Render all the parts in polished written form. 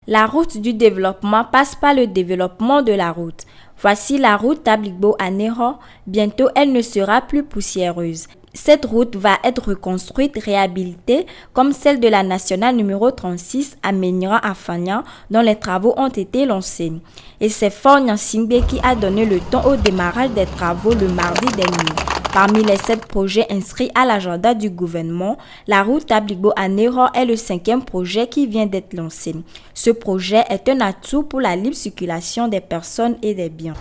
La route du développement passe par le développement de la route. Voici la route Tabligbo à Néron. Bientôt, elle ne sera plus poussiéreuse. Cette route va être reconstruite, réhabilitée, comme celle de la nationale numéro 36 à Méniran-Afagnan, dont les travaux ont été lancés. Et c'est Faure Gnassingbé qui a donné le ton au démarrage des travaux le mardi dernier. Parmi les 7 projets inscrits à l'agenda du gouvernement, la route Tabligbo à Néron est le 5e projet qui vient d'être lancé. Ce projet est un atout pour la libre circulation des personnes et des biens.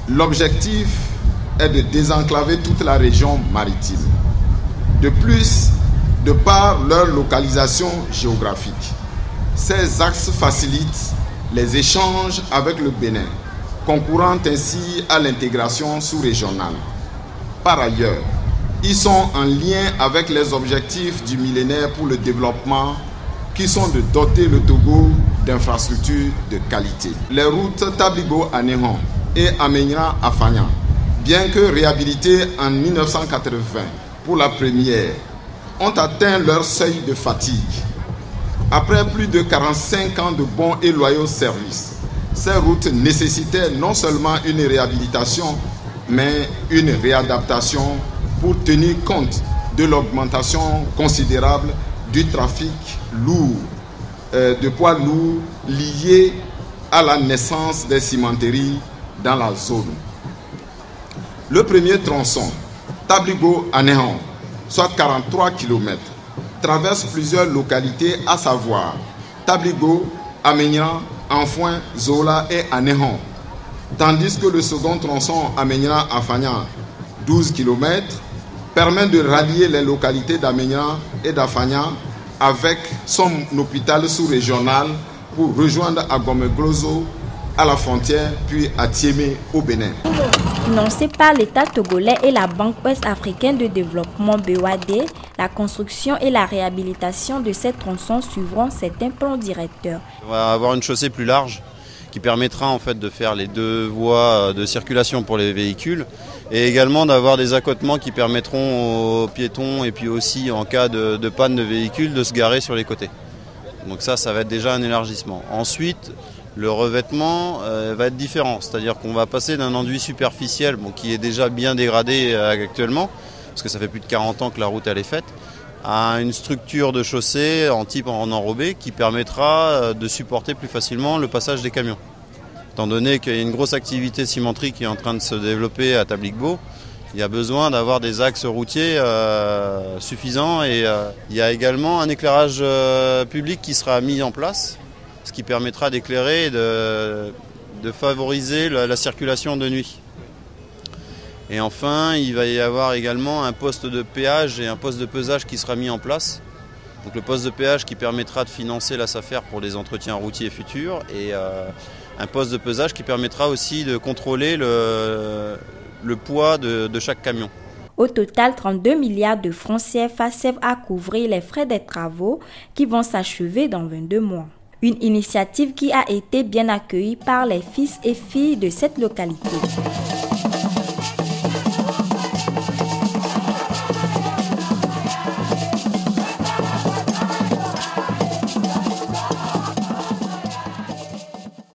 L'objectif est de désenclaver toute la région maritime. De plus, de par leur localisation géographique, ces axes facilitent les échanges avec le Bénin, concourant ainsi à l'intégration sous-régionale. Par ailleurs, ils sont en lien avec les objectifs du millénaire pour le développement qui sont de doter le Togo d'infrastructures de qualité. Les routes Tabligbo à Néron et Méniran-Afagnan, bien que réhabilitées en 1980 pour la première, ont atteint leur seuil de fatigue. Après plus de 45 ans de bons et loyaux services, ces routes nécessitaient non seulement une réhabilitation, mais une réadaptation pour tenir compte de l'augmentation considérable du trafic lourd, de poids lourds lié à la naissance des cimenteries dans la zone. Le premier tronçon, Tabligbo à Néron, soit 43 km, traverse plusieurs localités, à savoir Tabligbo, Méniran, Anfoin, Zola et Néron. Tandis que le second tronçon à Méniran-Afagnan, 12 km, permet de rallier les localités d'Améniran et d'Afagnan avec son hôpital sous-régional pour rejoindre Agomegloso à la frontière, puis à Tiémé au Bénin. Financé par l'État togolais et la Banque ouest-africaine de développement BOAD, la construction et la réhabilitation de ces tronçons suivront certains plans directeurs. On va avoir une chaussée plus large qui permettra en fait de faire les 2 voies de circulation pour les véhicules et également d'avoir des accotements qui permettront aux piétons et puis aussi en cas de panne de véhicule de se garer sur les côtés. Donc ça va être déjà un élargissement. Ensuite, le revêtement va être différent, c'est-à-dire qu'on va passer d'un enduit superficiel qui est déjà bien dégradé actuellement, parce que ça fait plus de 40 ans que la route elle est faite, à une structure de chaussée en type en enrobé qui permettra de supporter plus facilement le passage des camions. Étant donné qu'il y a une grosse activité cimenterie qui est en train de se développer à Tabligbo, il y a besoin d'avoir des axes routiers suffisants et il y a également un éclairage public qui sera mis en place, ce qui permettra d'éclairer et de favoriser la circulation de nuit. Et enfin, il va y avoir également un poste de péage et un poste de pesage qui sera mis en place. Donc le poste de péage qui permettra de financer la SAFER pour les entretiens routiers futurs et un poste de pesage qui permettra aussi de contrôler le poids de chaque camion. Au total, 32 milliards de francs CFA servent à couvrir les frais des travaux qui vont s'achever dans 22 mois. Une initiative qui a été bien accueillie par les fils et filles de cette localité.